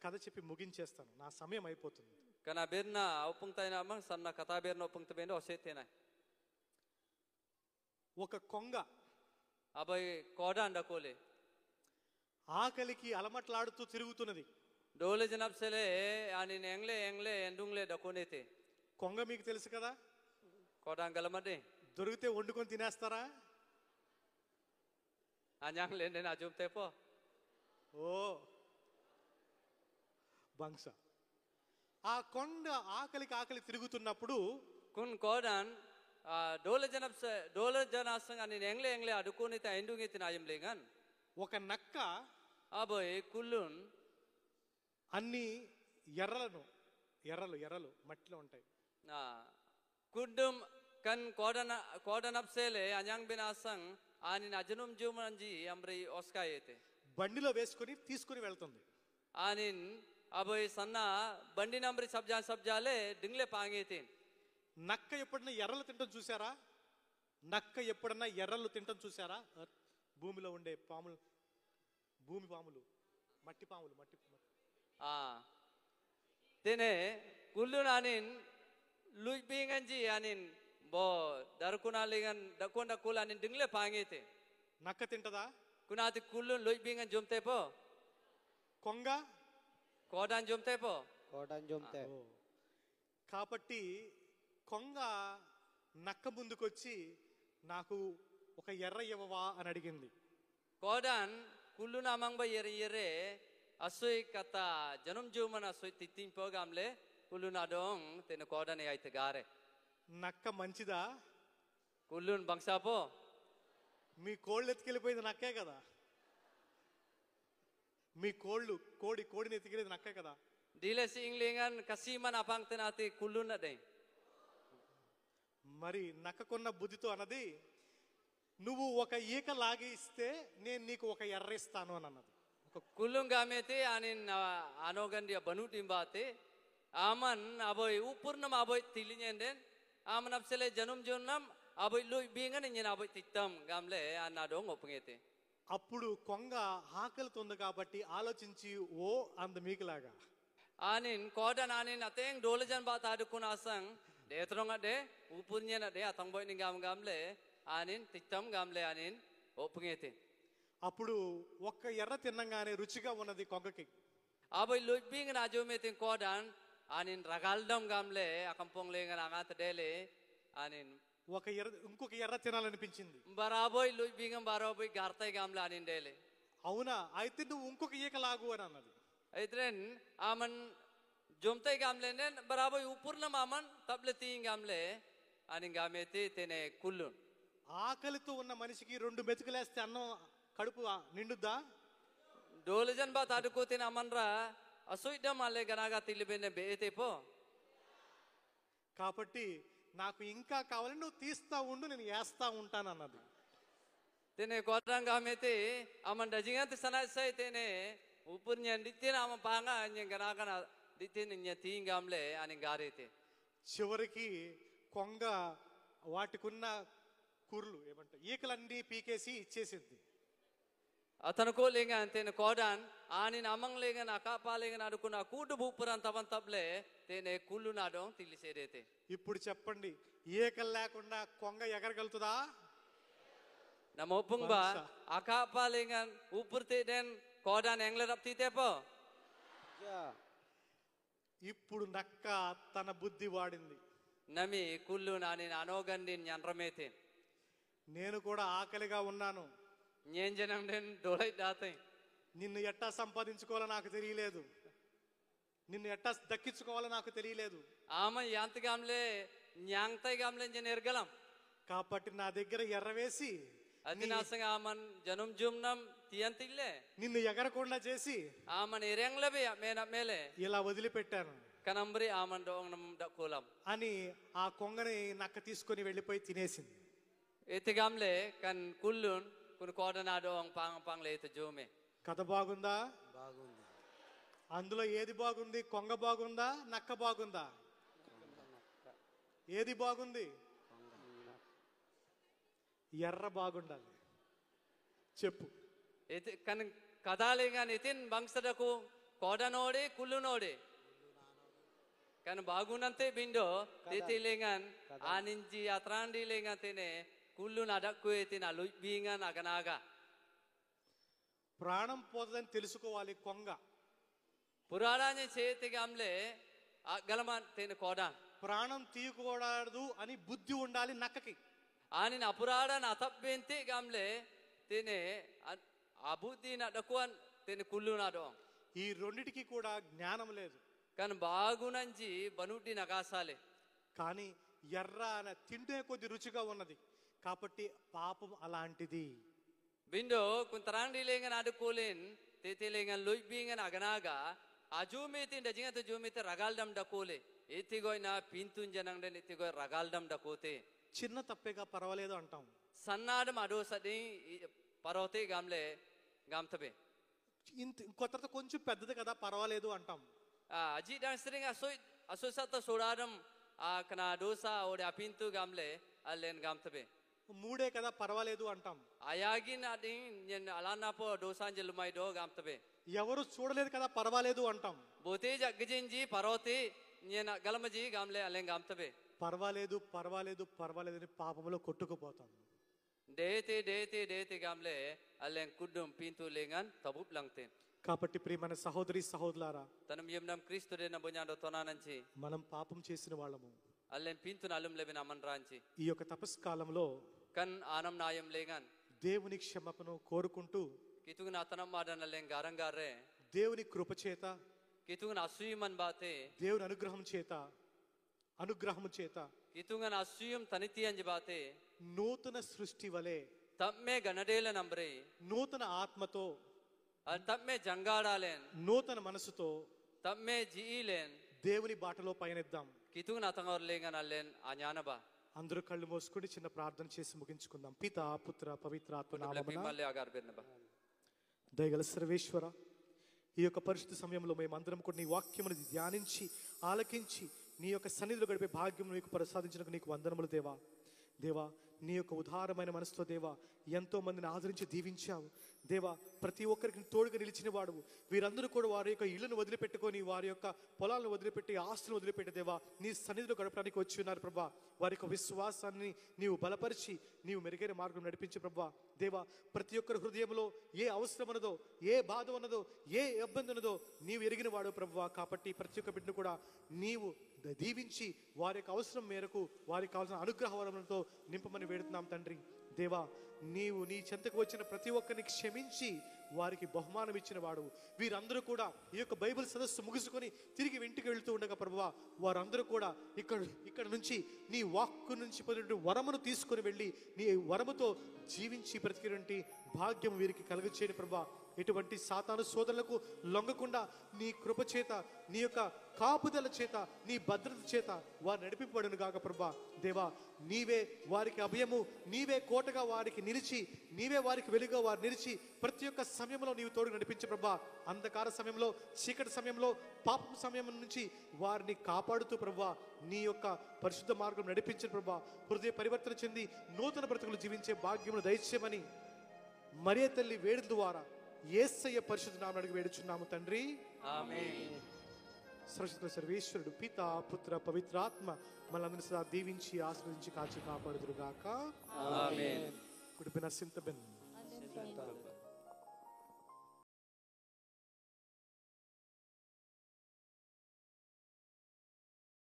కథ చెప్పి ముగించేస్తాను, నా సమయం అయిపోతుంది. Kana berna opung tayo namang sanna kata berna opung tabendo osetena. ఒక కొంగ Abay koda andakole. ఆకలికి అలమట్లాడుతూ తిరుగుతున్నది. Dole janap sele ani engle endungle dakonete. కొంగ మీకు తెలుసు కదా, Koda angalamade. దొరికితే వండుకొని తినేస్తారా? Anyang lende na jum tepo. ఓ బంస. ఆ కొండ ఆకలి తిరుగుతున్నప్పుడు Kun kodan dole janasang ani engle adukonete endungete na ayam lengan. ఒక నక్క Aboy kulun అన్ని ఎర్రలు మట్టిలో ఉంటాయి. kundum kan kodan apsele anyang binasang ani najunum jumanji amri oskayete. బండిలో వేసుకొని తీసుకుని వెళ్తుంది. Anin aboy sanna bandi namri sabjale dingle pangete. నక్క ఎప్పుడన్నా ఎర్రలు తింటం చూసారా? భూమిలో ఉండే పాములు, భూమి పాములు, మట్టి పాములు. Tene kulun anin luibinganji anin bo darukunalingan dakona kul anin dingle pangete. నక్క తింటదా? Kunati kulun luibingan jumte po. కొంగ Kodan jumte po. కాబట్టి కొంగ నక్క ముందుకొచ్చి నాకు ఒక ఎర్ర ఇవ్వవా అని అడిగింది. Kodan kulun amang ba yere asoy kata janum juman asoy titin po gamle kulun adong tene kodan ay tegare. నక్క మంచిదా? Kulun bangsa po. మీ కోళ్ళు ఎత్తుకెళ్ళిపోయింది నక్కే కదా. మీ కోడిని ఎత్తుకెళ్ళేది నక్కే కదా. Dile singlingan kasiman apang tenati kulun na day. మరి నక్కకున్న బుద్ధితో అన్నది, నువ్వు ఒక ఈక లాగి ఇస్తే నేను నీకు ఒక ఎర్ర ఇస్తాను అని అన్నది. Kulung gamete anin anogan dia banu timbate aman aboy upurnam aboy tilinyenden aman apsele janum jonnam aboy lui bingan nyen aboy titam gamle anadong opungete. అప్పుడు కొంగ ఆకలితో ఉంది కాబట్టి ఆలోచించి ఓ అంద మీకులాగా Anin kodan anin ateng dolejan ba tadukun asang detrong ade upurnyen ade atang boy ningam gamle anin titam gamle anin opungete. అప్పుడు ఒక్క ఎర్ర తిన్నంగానే రుచిగా ఉన్నది కొంగకి. Aboy lui bingan ajometing kodan anin ragaldam gamle akampong lengan angat dele anin ఇంకొక ఎర్ర తినాలనిపించింది. baraboy lui bingan baraboy gartay gamle anin dele. అవునా, అయితే నువ్వు ఇంకొక ఈక లాగు అని అన్నది. Aitren aman jomtay gamle nen baraboy upurnam aman table ting gamle anin gamete tene kullun. ఆకలితో ఉన్న మనిషికి 2 మెతుకులేస్తే అన్నం కడుపు నిండుద్దా? Dolejan ba tadukutin amanra asoidam ale ganaga tilibene beete po. కాబట్టి నాకు ఇంకా కావాలని నువ్వు తీస్తా ఉండు, నేను వేస్తా ఉంటాను అన్నది. Tene kodang gamete aman dajingan sanasay tene upurnyan ditin aman panga anyang ganaga na ditin nya ting gamle anin garete. చివరికి కొంగ వాటికున్న కుర్లు ఏమంట ఈకలన్నీ పీకేసి ఇచ్చేసింది. Atanu lengan tene kodan anin amang lengan akapa lengan adukuna kudu bupuran taban table tene kulun adong tilisedete. ఇప్పుడు చెప్పండి, ఈకలు లేకుండా కొంగ ఎగరగలుగుతుందా? Namopung ba akapa lengan upurte den kodan englerap tite po. ఇప్పుడు నక్క తన బుద్ధి వాడింది. Nami kulun anin anogandin yanramete. నేను కూడా ఆకలిగా ఉన్నాను, Nyenjanam den dolai datay. నిన్ను ఎట్టా సంపాదించుకోవాలో నాకు తెలియలేదు, నిన్ను ఎట్టా దక్కించుకోవాలో నాకు తెలియలేదు. Ama yanti gamle nyangtay gamle njenergalam. కాబట్టి నా దగ్గర ఎర్రవేసి Adinasang aman janum jumnam tiyantille. నిన్ను ఎగరకుండా చేసి Aman irenglabi mena mele. ఇలా వదిలిపెట్టాను Kanambri aman doong nam dakulam. అని ఆ కొంగని నక్క తీసుకొని వెళ్ళిపోయి తినేసింది. Iti gamle kan kulun kun kodan adong pang le ito jume. కథ బాగుందా? అందులో ఏది బాగుంది? కొంగ బాగుందా, నక్క బాగుందా? ఏది బాగుంది? ఎర్ర బాగుండాలి. చెప్పు. Kan kadalingan itin bangsadaku kodanode kullunode. Kan bagunante bindo titilingan aninji atrandi lengan tene kullu nadakku etina luibingan aganaga. ప్రాణం పోతుందని తెలుసుకోవాలి కొంగ. పురాణాన్ని చేతి గమ్లే గలమాన్ తేన కోడాన్ ప్రాణం తీయకూడదు అని బుద్ధి ఉండాలి నక్కకి. అని అపురాడాన్ అతబ్బెంతి గమ్లే తేనే అబుద్ధి నడకువన్ తేనే కుళ్ళు నాడో. ఈ రెండిటికి కూడా జ్ఞానం లేదు. కానీ బాగునంచి బనుటి నగాసాలే. కానీ ఎర్ర అనే తింటే కొద్ది రుచిగా ఉన్నది కాబట్టి పాపం అలాంటిది. బిండో కుంతరాండి లేంగన్ అడుకోలేన్ తేతేలేంగన్ లోయిబింగన్ అగనాగా అజూమితి డజింగత జూమితి రగాల్డం డకోలే ఎత్తిగోయిన పింతున్ జనంగ ఎత్తిగోయ్ రగాల్డం డకోతే. చిన్న తప్పేగా పర్వాలేదు అంటాం. సన్నాడం అడోసడి పర్వతే గామ్లే గామ్తబే. ఇంకో తర్వాత కొంచెం పెద్దది కదా పర్వాలేదు అంటాం. అజీ డాన్సరింగ్ అసోసత సోడారం కనా డోసా ఓడి అపింతు గామ్లే అల్లేన్ గామ్తబే. మూడే కదా పర్వాలేదు అంటాం. అయాగిన్ అది అలానాపో డోసాంజలు మై డో గామ్తబే. ఎవరు చూడలేదు కదా పర్వాలేదు అంటాం. బోతే జగ్గజింజి పర్వతే నేను గలమజీ గామ్లే అల్లేన్ గామ్తబే. పర్వాలేదు పర్వాలేదు పర్వాలేదు అని పాపంలో కొట్టుకుపోతాం. డేతే డేతే డేతే గామ్లే అల్లేన్ కుడ్డుం పింతు లేంగన్ తబుప్ లంగ్తే. కాబట్టి ప్రియమైన సహోదరి సహోదరులారా తనం యమ్నం క్రీస్తుడే నబుఞాడో తొనానంచి మనం పాపం చేసిన వాళ్ళము. అల్లేన్ పింతు నలుం లెబెన అమన్ రాంచి ఈ యొక్క తపస్కాలంలో కన్ ఆనం నాయం లేగన్ దేవుని క్షమాపణను కోరుకుంటూ కితుగున అతనం మాడన లేం గారంగారే దేవుని కృప చేత కితుగున అసూయమన్ బాతే దేవుని అనుగ్రహం చేత కితుగున అసూయం తనితి అంజి బాతే నూతన సృష్టి వలె తమ్మే గనడేల నంబరే నూతన ఆత్మతో తమ్మే జంగాడాలేన్ నూతన మనసుతో తమ్మే జీలేన్ దేవుని బాటలో పయనిద్దాం. కితుగున అతంగర్ లేగన్ అల్లేన్ ఆ జ్ఞానబా. అందరూ కళ్ళు మూసుకొని చిన్న ప్రార్థన చేసి ముగించుకుందాం. పితా పుత్ర పవిత్రాత్మ నామమున. దయగల సర్వేశ్వర, ఈ యొక్క పరిశుద్ధ సమయంలో మేమందరం కూడా నీ వాక్యమును ధ్యానించి ఆలకించి నీ యొక్క సన్నిధిలో గడిపే భాగ్యం నీకు ప్రసాదించినందుకు నీకు వందనములు దేవా. దేవా, నీ యొక్క ఉదారమైన మనసుతో దేవా ఎంతో మందిని ఆదరించి దీవించావు దేవా. ప్రతి ఒక్కరికి తోడుగా నిలిచిన వాడు. వీరందరూ కూడా వారి యొక్క ఇళ్లను వదిలిపెట్టుకొని వారి యొక్క పొలాలను వదిలిపెట్టి ఆస్తులను వదిలిపెట్టి దేవా నీ సన్నిధిలో గడపడానికి వచ్చి ఉన్నారు ప్రభా. వారి యొక్క విశ్వాసాన్ని నీవు బలపరిచి నీవు మెరుగైన మార్గం నడిపించే ప్రభా. దేవా, ప్రతి ఒక్కరి హృదయంలో ఏ అవసరం ఉన్నదో, ఏ బాధ ఉన్నదో, ఏ ఇబ్బంది ఉన్నదో నీవు ఎరిగిన వాడు ప్రభువా. కాబట్టి ప్రతి ఒక్క బిడ్డను కూడా నీవు దీవించి వారి యొక్క అవసరం మేరకు వారికి కావాల్సిన అనుగ్రహ వరములతో నింపమని వేడుతున్నాం తండ్రి. దేవా, నీవు నీ చెంతకు వచ్చిన ప్రతి ఒక్కరిని క్షమించి వారికి బహుమానం ఇచ్చిన వాడు. వీరందరూ కూడా ఈ యొక్క బైబిల్ సదస్సు ముగుసుకొని తిరిగి ఇంటికి వెళ్తూ ఉండగా ప్రభువా, వారందరూ కూడా ఇక్కడ నుంచి నీ వాక్కు నుంచి పొందిన వరమును తీసుకొని వెళ్ళి నీ వరముతో జీవించి బ్రతికినటువంటి భాగ్యం వీరికి కలుగచేయని ప్రభువా. ఎటువంటి సాతాను సోదరులకు లొంగకుండా నీ కృప చేత, నీ యొక్క కాపుదల చేత, నీ భద్రత చేత వారు నడిపింపబడును గాక ప్రభా. దేవా, నీవే వారికి అభయము, నీవే కోటగా వారికి నిలిచి, నీవే వారికి వెలుగుగా వారు నిలిచి ప్రతి ఒక్క సమయంలో నీవు తోడు నడిపించే ప్రభా. అంధకార సమయంలో, చీకటి సమయంలో, పాపం సమయం నుంచి వారిని కాపాడుతూ ప్రభా నీ యొక్క పరిశుద్ధ మార్గం నడిపించిన ప్రభా. హృదయ పరివర్తన చెంది నూతన బ్రతుకులు జీవించే భాగ్యమును దయచేయమని మరియ తల్లి వేడుక ద్వారా యేసయ్య పరిశుద్ధ నామమున అడిగి వేడుచున్నాము తండ్రి. ఆమేన్. సర్వశక్తుల సర్వేశ్వరుడు పితా పుత్ర పవిత్రాత్మ మనల్ని సదా దీవించి ఆశీర్వదించి కాచి కాపాడుదురుగాక. ఆమేన్. కుడిపిన సింతబెన్